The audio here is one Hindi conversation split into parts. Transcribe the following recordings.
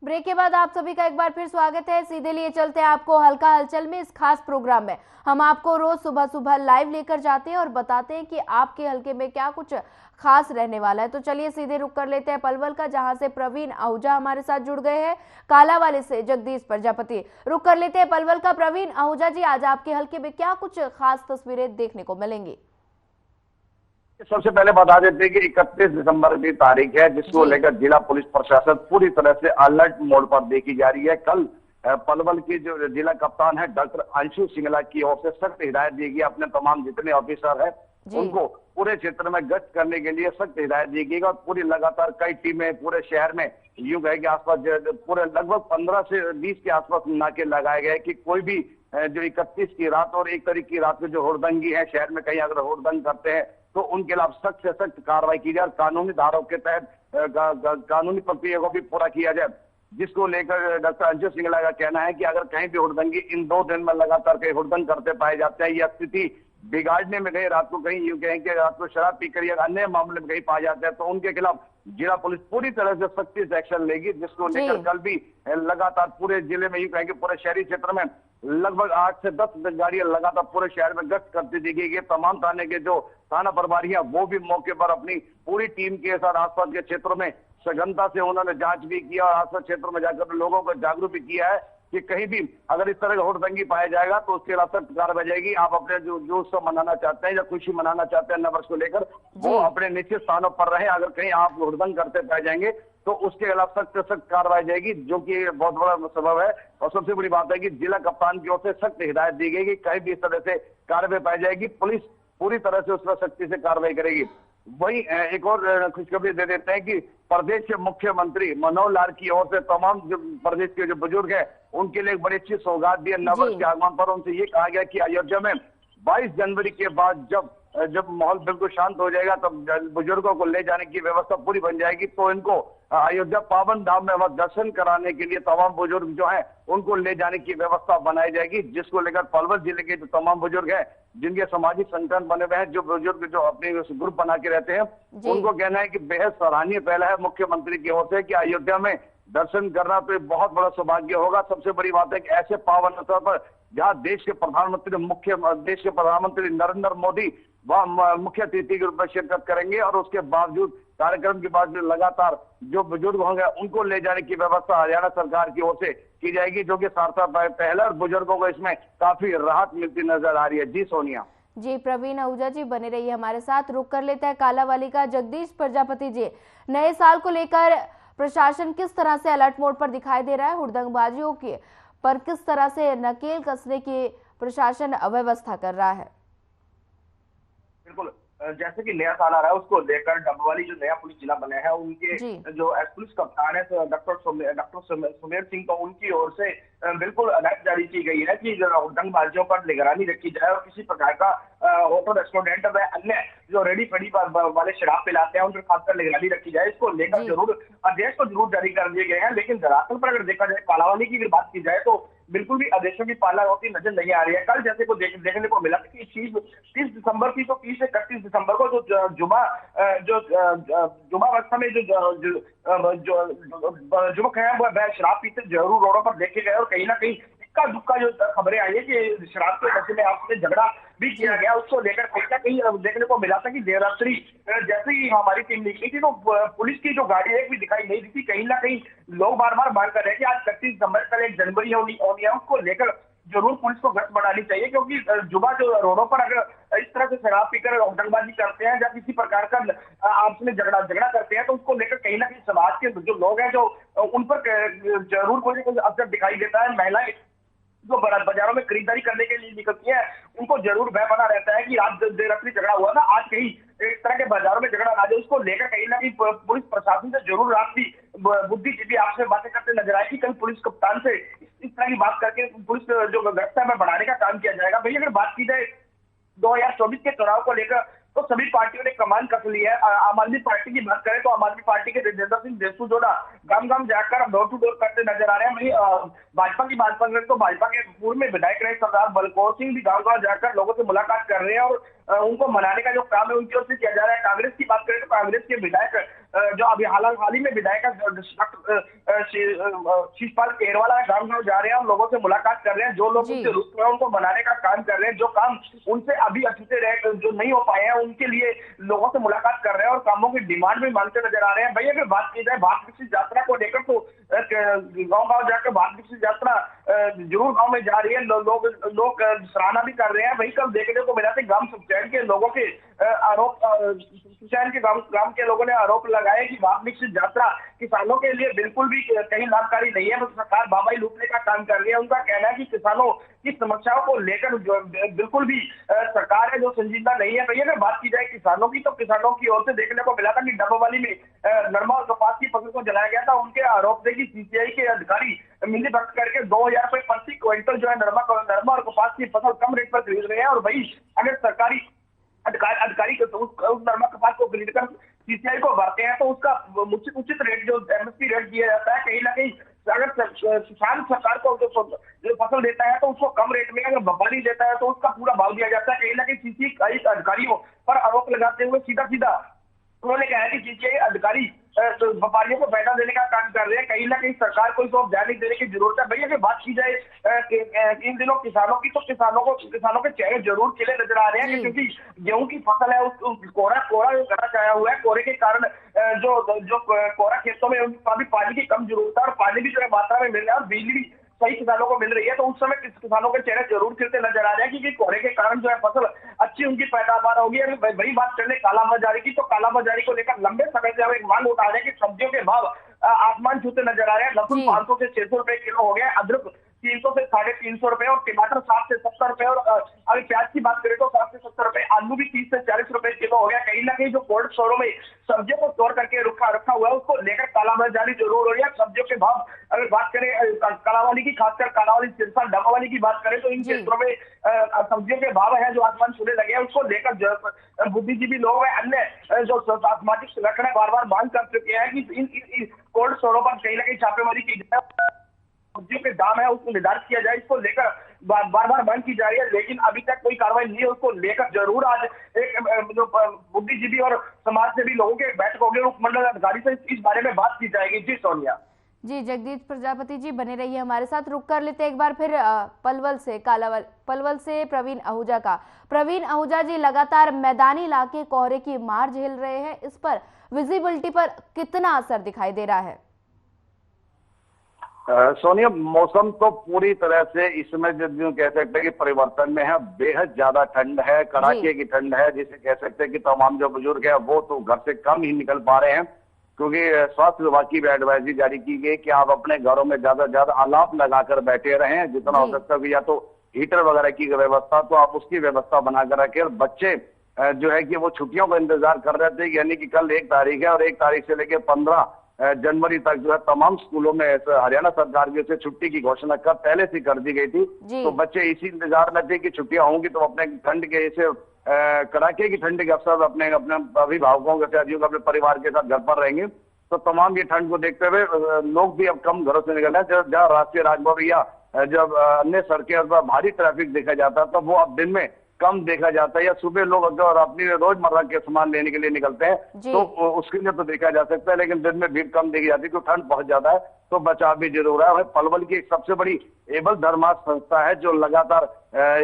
ब्रेक के बाद आप सभी का एक बार फिर स्वागत है। सीधे लिए चलते हैं आपको हल्का हलचल में। इस खास प्रोग्राम में हम आपको रोज सुबह सुबह लाइव लेकर जाते हैं और बताते हैं कि आपके हलके में क्या कुछ खास रहने वाला है। तो चलिए सीधे रुक कर लेते हैं पलवल का, जहां से प्रवीण आहूजा हमारे साथ जुड़ गए हैं। कालावाली से जगदीश प्रजापति। रुक कर लेते हैं पलवल का। प्रवीण आहूजा जी, आज आपके हलके में क्या कुछ खास तस्वीरें देखने को मिलेंगी? सबसे पहले बता देते हैं कि 31 दिसंबर की तारीख है, जिसको लेकर जिला पुलिस प्रशासन पूरी तरह से अलर्ट मोड पर देखी जा रही है। कल पलवल के जो जिला कप्तान है डॉक्टर अंशु सिंगला की ओर से सख्त हिदायत दी गई, अपने तमाम जितने ऑफिसर है उनको पूरे क्षेत्र में गश्त करने के लिए सख्त हिदायत दी गई और पूरी लगातार कई टीमें पूरे शहर में यूं कहे के आसपास पूरे लगभग 15 से 20 के आसपास नाके लगाए गए कि कोई भी जो 31 की रात और 1 तारीख की रात में जो हुड़दंगी है शहर में, कहीं अगर हुड़दंग करते हैं तो उनके खिलाफ सख्त से सख्त कार्रवाई की जाए और कानूनी धाराओं के तहत कानूनी प्रक्रिया को भी पूरा किया जाए। जिसको लेकर डॉक्टर अंशु सिंगला का कहना है कि अगर कहीं भी हुड़दंगी इन 2 दिन में लगातार कहीं हुड़दंग करते पाए जाते हैं या स्थिति बिगाड़ने में कहीं रात को कहीं यूं कहें कि रात को शराब पीकर या अन्य मामले में कहीं पाए जाते हैं तो उनके खिलाफ जिला पुलिस पूरी तरह से सख्ती से एक्शन लेगी। जिसको लेकर कल भी लगातार पूरे जिले में यूं कहेंगे पूरे शहरी क्षेत्र में लगभग 8 से 10 गाड़ियां लगातार पूरे शहर में गश्त करती दिखी गई। तमाम थाने के जो थाना प्रभारी हैं वो भी मौके पर अपनी पूरी टीम के साथ आसपास के क्षेत्रों में सघनता से उन्होंने जांच भी किया और आसपास क्षेत्रों में जाकर लोगों को जागरूक भी किया है कि कहीं भी अगर इस तरह का हुड़दंगी पाया जाएगा तो उसके खिलाफ सख्त कार्रवाई जाएगी। आप अपने जो उत्सव मनाना चाहते हैं या खुशी मनाना चाहते हैं नववर्ष को लेकर, वो अपने निश्चित स्थानों पर रहे। अगर कहीं आप हुड़दंग करते पाए जाएंगे तो उसके खिलाफ सख्त से सख्त कार्रवाई जाएगी, जो कि बहुत बड़ा सबब है। और सबसे बड़ी बात है कि जिला कप्तान की ओर से सख्त हिदायत दी गई कि कहीं भी इस तरह से कार्रवाई पाई जाएगी, पुलिस पूरी तरह से उस पर सख्ती से कार्रवाई करेगी। वही एक और खुशखबरी दे देते हैं कि प्रदेश के मुख्यमंत्री मनोहर लाल की ओर से तमाम जो प्रदेश के जो बुजुर्ग हैं उनके लिए एक बड़ी अच्छी सौगात दी है। नववर्ष के आगमन पर उनसे ये कहा गया कि अयोध्या में 22 जनवरी के बाद जब माहौल बिल्कुल शांत हो जाएगा तब बुजुर्गों को ले जाने की व्यवस्था पूरी बन जाएगी। तो इनको अयोध्या पावन धाम में वह दर्शन कराने के लिए तमाम बुजुर्ग जो हैं उनको ले जाने की व्यवस्था बनाई जाएगी। जिसको लेकर पलवल जिले के जो तमाम बुजुर्ग हैं जिनके सामाजिक संगठन बने हुए हैं, जो बुजुर्ग जो अपने ग्रुप बना के रहते हैं, उनको कहना है कि बेहद सराहनीय पहला है मुख्यमंत्री की ओर से कि अयोध्या में दर्शन करना तो एक बहुत बड़ा सौभाग्य होगा। सबसे बड़ी बात है कि ऐसे पावन अवसर पर जहाँ देश के प्रधानमंत्री नरेंद्र मोदी वह मुख्य अतिथि के रूप में शिरकत करेंगे और उसके बावजूद कार्यक्रम के बाद लगातार जो बुजुर्ग होंगे उनको ले जाने की व्यवस्था हरियाणा सरकार की ओर से की जाएगी, जो कि सार्थक पहला और बुजुर्गों को इसमें काफी राहत मिलती नजर आ रही है। जी सोनिया। जी प्रवीण आहूजा जी बने रहिए हमारे साथ। रुक कर लेता है कालावाली का जगदीश प्रजापति जी। नए साल को लेकर प्रशासन किस तरह से अलर्ट मोड पर दिखाई दे रहा है? हुड़दंगबाजियों के पर किस तरह से नकेल कसने की प्रशासन व्यवस्था कर रहा है? बिल्कुल, जैसे कि नया साल आ रहा है उसको लेकर डबवाली जो नया पुलिस जिला बने हैं उनके जो पुलिस कप्तान है डॉक्टर सुमेर सिंह, तो उनकी ओर से बिल्कुल अलर्ट जारी की गई है कि हुड़दंगबाजियों पर निगरानी रखी जाए और किसी प्रकार का होटल रेस्टोरेंट व अन्य जो रेडी फेडी वाले शराब पिलाते हैं उन पर खासकर निगरानी रखी जाए। इसको लेकर जरूर आदेश तो जरूर जारी कर दिए गए हैं, लेकिन दरअसल पर अगर देखा जाए कालावाली की भी बात की जाए तो बिल्कुल भी आदेशों की पालना होती नजर नहीं आ रही है। कल जैसे को देखने को मिला कि 30 दिसंबर की, तो 30 से 31 दिसंबर को जो जुमा अवस्था में जो युवक है वह शराब पीते जरूर रोडों पर देखे गए और कहीं ना कहीं इक्का दुक्का जो खबरें आई है कि शराब के नशे में आपस में झगड़ा भी किया गया। उसको लेकर कहीं ना कहीं देखने को मिला था कि देर रात्रि जैसे ही हमारी टीम निकली थी तो पुलिस की जो गाड़ी एक भी दिखाई नहीं दी थी। कहीं ना कहीं लोग बार बार मांग कर रहे हैं कि आज 31 दिसंबर कल 1 जनवरी होनी है, उसको लेकर जरूर पुलिस को गश्त बढ़ानी चाहिए, क्योंकि जुबा जो रोडों पर अगर इस तरह से शराब पीकर हुड़दंगबाजी करते हैं या किसी प्रकार का आपस में झगड़ा करते हैं तो उसको लेकर कहीं ना कहीं समाज के जो लोग हैं जो उन पर जरूर कोई असर दिखाई देता है। महिलाएं जो बाजारों में खरीदारी करने के लिए निकलती है उनको जरूर भय बना रहता है कि रात देर रात्रि झगड़ा हुआ था, आज कहीं इस तरह के बाजारों में झगड़ा ना जाए। उसको लेकर कहीं ना कहीं पुलिस प्रशासन से जरूर रात की बुद्धिजीवी आपसे बातें करते नजर आए कि कल पुलिस कप्तान से इस तरह की बात करके पुलिस जो गश्त है बढ़ाने का काम किया जाएगा। भैया अगर बात की जाए 2024 के चुनाव को लेकर तो सभी पार्टियों ने कमान कस ली है। आम आदमी पार्टी की बात करें तो आम आदमी पार्टी के देवेंद्र सिंह देशू जोड़ा गांव जाकर डोर टू डोर करते नजर आ रहे हैं। वहीं भाजपा की बात करें तो भाजपा के पूर्व में विधायक रहे सरदार बलकौर सिंह भी गांव जाकर लोगों से मुलाकात कर रहे हैं और उनको मनाने का जो काम है उनकी ओर से किया जा रहा है। कांग्रेस की बात करें तो कांग्रेस के विधायक जो अभी हाल ही में विधायक शिषपाल केरवाला गांव जा रहे हैं और लोगों से मुलाकात कर रहे हैं। जो लोग उनसे रुक रहे हैं उनको मनाने का काम कर रहे हैं। जो काम उनसे अभी अधूरे रहे, जो नहीं हो पाए हैं, उनके लिए लोगों से मुलाकात कर रहे हैं और कामों की डिमांड भी मांगते नजर आ रहे हैं। भैया अगर बात की जाए भारत विकसित यात्रा को लेकर तो गाँव जाकर भारत विकसित यात्रा जरूर गाँव में जा रही है। लोग सराहना भी कर रहे हैं। वही कल देखने को मिला था ग्राम सुखचैन के लोगों के आरोप, सुखचैन के गांव के लोगों ने आरोप लगाया कि भारत विकसित यात्रा किसानों के लिए बिल्कुल भी कहीं लाभकारी नहीं है। सरकार बाबाई लूटने का काम कर रही है। उनका कहना है कि किसानों की समस्याओं को लेकर बिल्कुल भी सरकार है जो संजीदा नहीं है। भैया अगर बात की जाए किसानों की तो किसानों की ओर से देखने को मिला था कि डब्बावाली में नरमा और कपास की फसल को जलाया गया था। उनके आरोप थे कि सीसीआई के अधिकारी मिली भक्त करके 2000 रुपए प्रति क्विंटल जो है नरमा और कपास की फसल कम रेट पर खरीद रहे हैं। और वही अगर सरकारी अधिकारी उस नरमा कपास को खरीद कर सीसीआई को भरते हैं तो उसका उचित रेट जो एमएसपी रेट दिया जाता है, कहीं ना कहीं अगर किसान सरकार को जो फसल देता है तो उसको कम रेट में, अगर व्यापारी देता है तो उसका पूरा भाव दिया जाता है। कहीं ना कहीं सीसीआई अधिकारियों पर आरोप लगाते हुए सीधा उन्होंने कहा है कि सीसीआई अधिकारी व्यापारियों को फायदा देने का काम कर रहे हैं। कहीं ना कहीं सरकार को इसको ध्यान देने की जरूरत है। भैया अगर बात की जाए इन दिनों किसानों की तो किसानों के चेहरे जरूर खिले नजर आ रहे हैं क्योंकि गेहूं की फसल है कोहरा गड़ा छाया हुआ है। कोहरे के कारण जो कोहरा खेतों में काफी पानी की कम जरूरत है और पानी भी जो है मात्रा में मिल रहा है और बिजली भी सही किसानों को मिल रही है। तो उस समय किसानों के चेहरे जरूर खिलते नजर आ रहे हैं क्योंकि कोहरे के कारण जो है फसल अच्छी उनकी पैदावार होगी। अगर वही बात करें कालाबाजारी की तो कालाबाजारी को लेकर लंबे समय से हम एक मांग उठा रहे हैं कि सब्जियों के भाव आसमान छूते नजर आ रहे हैं। लहसुन 500 से 600 रुपए किलो हो गया, अदरक 300 से 350 रुपए और टमाटर 60 से 70 रुपए और अगर प्याज की बात करें तो 60 से 70 रुपए, आलू भी 30 से 40 रुपए किलो हो गया। कहीं ना कहीं जो कोल्ड स्टोरों में सब्जियों को स्टोर करके रखा हुआ है उसको लेकर कालाबाजारी जरूर हो रही है। सब्जियों के भाव अगर बात करें कालावाली की, खासकर कालावाली सिरसा डब्बावाली की बात करें तो इन क्षेत्रों में सब्जियों के भाव है जो आसमान छूने लगे हैं। उसको लेकर बुद्धिजीवी लोग हैं, अन्य जो सामाजिक संगठन है बार मांग कर चुके हैं कि इन कोल्ड स्टोरों पर कहीं ना कहीं छापेमारी की जाए, सब्जियों के दाम है उसको निर्धारित किया जाए। इसको लेकर बार मांग की जा रही है लेकिन अभी तक कोई कार्रवाई नहीं है। उसको लेकर जरूर आज एक जो बुद्धिजीवी और समाज सेवी लोगों के बैठक होगी, उपमंडल अधिकारी से इस बारे में बात की जाएगी। जी सोनिया। जी जगदीश प्रजापति जी बने रहिए हमारे साथ। रुक कर लेते एक बार फिर पलवल से प्रवीण आहूजा का। प्रवीण आहूजा जी, लगातार मैदानी इलाके कोहरे की मार झेल रहे हैं, इस पर विजिबिलिटी पर कितना असर दिखाई दे रहा है? सोनिया, मौसम तो पूरी तरह से इसमें जो कह सकते हैं कि परिवर्तन में है। बेहद ज्यादा ठंड है, कड़ाके की ठंड है, जिसे कह सकते हैं कि तमाम जो बुजुर्ग है वो तो घर से कम ही निकल पा रहे हैं क्योंकि स्वास्थ्य विभाग की भी एडवाइजरी जारी की गई कि आप अपने घरों में ज्यादा से ज्यादा अलाव लगाकर बैठे रहें, जितना हो सकता है। या तो हीटर वगैरह की व्यवस्था तो आप उसकी व्यवस्था बनाकर रखें। और बच्चे जो है कि वो छुट्टियों का इंतजार कर रहे थे, यानी कि कल 1 तारीख है और 1 तारीख से लेकर 15 जनवरी तक जो है तमाम स्कूलों में हरियाणा सरकार की ओर से छुट्टी की घोषणा पहले से कर दी गई थी। तो बच्चे इसी इंतजार में थे कि छुट्टियां होंगी तो अपने ठंड के इसे कड़ाके की ठंड के अवसर अपने अभिभावकों के साथ, अपने परिवार के साथ घर पर रहेंगे। तो तमाम ये ठंड को देखते हुए लोग भी अब कम घरों से निकल रहे हैं। जहाँ राष्ट्रीय राजमार्ग या जब अन्य सड़कें पर भारी ट्रैफिक देखा जाता है तो वो अब दिन में कम देखा जाता है। या सुबह लोग अगर अपनी रोजमर्रा के सामान लेने के लिए निकलते हैं तो उसके लिए तो देखा जा सकता है, लेकिन दिन में भीड़ कम देखी जाती है क्योंकि ठंड बहुत ज्यादा है। तो बचाव भी जरूर है। पलवल की एक सबसे बड़ी एबल धर्मार्थ संस्था है जो लगातार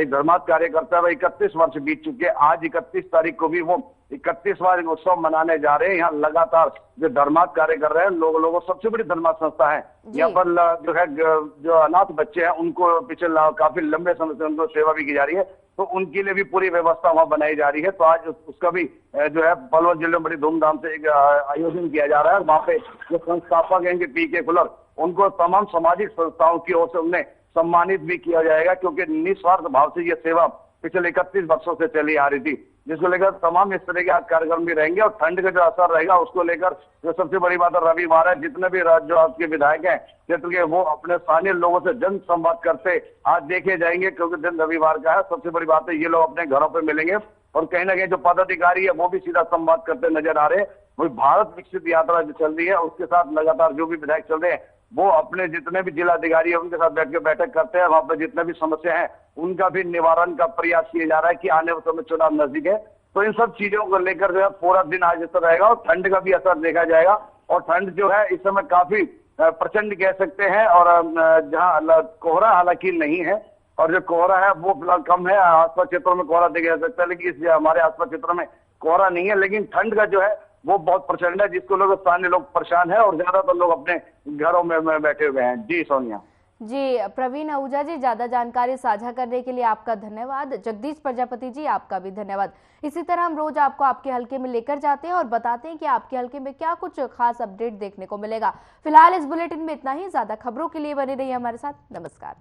एक धर्मार्थ कार्य करता है। 31 वर्ष बीत चुके हैं। आज 31 तारीख को भी वो 31वां उत्सव मनाने जा रहे हैं। यहाँ लगातार जो धर्मार्थ कार्य कर रहे हैं लोगों सबसे बड़ी धर्मार्थ संस्था है। यहाँ पर जो है जो अनाथ बच्चे हैं उनको पिछले काफी लंबे समय से उनको सेवा भी की जा रही है, तो उनके लिए भी पूरी व्यवस्था वहां बनाई जा रही है। तो आज उसका भी जो है पलवल जिले में बड़ी धूमधाम से एक आयोजन किया जा रहा है। वहां पे जो संस्थापक हैं पीके खुलर, उनको तमाम सामाजिक संस्थाओं की ओर से उन्हें सम्मानित भी किया जाएगा क्योंकि निस्वार्थ भाव से ये सेवा पिछले 31 वर्षों से चली आ रही थी, जिसको लेकर तमाम इस तरह के आज कार्यक्रम भी रहेंगे। और ठंड का जो असर रहेगा उसको लेकर जो सबसे बड़ी बात है, रविवार है, जितने भी जो आपके विधायक हैं क्षेत्र के वो अपने स्थानीय लोगों से जन संवाद करते आज देखे जाएंगे क्योंकि दिन रविवार का है। सबसे बड़ी बात है ये लोग अपने घरों पर मिलेंगे और कहीं ना कहीं जो पदाधिकारी है वो भी सीधा संवाद करते नजर आ रहे हैं। वही भारत विकसित यात्रा जो चल रही है उसके साथ लगातार जो भी विधायक चल रहे हैं वो अपने जितने भी जिलाधिकारी है उनके साथ बैठ के बैठक करते हैं। वहां पर जितने भी समस्या है उनका भी निवारण का प्रयास किया जा रहा है कि आने वाले समय चुनाव नजदीक है तो इन सब चीजों को लेकर जो है पूरा दिन आज असर रहेगा और ठंड का भी असर देखा जाएगा। और ठंड जो है इस समय काफी प्रचंड कह सकते हैं। और जहाँ कोहरा हालांकि नहीं है और जो कोहरा है वो फिलहाल कम है, आसपास क्षेत्रों में कोहरा देखा जा सकता है, लेकिन इस हमारे आसपास क्षेत्रों में कोहरा नहीं है। लेकिन ठंड का जो है वो बहुत प्रचंड है, जिसको लोग स्थानीय लोग परेशान है और ज्यादातर लोग अपने घरों में बैठे हुए हैं। जी सोनिया। जी प्रवीण आहूजा जी, ज्यादा जानकारी साझा करने के लिए आपका धन्यवाद। जगदीश प्रजापति जी, आपका भी धन्यवाद। इसी तरह हम रोज आपको आपके हलके में लेकर जाते हैं और बताते हैं कि आपके हलके में क्या कुछ खास अपडेट देखने को मिलेगा। फिलहाल इस बुलेटिन में इतना ही। ज्यादा खबरों के लिए बने रहिए हमारे साथ। नमस्कार।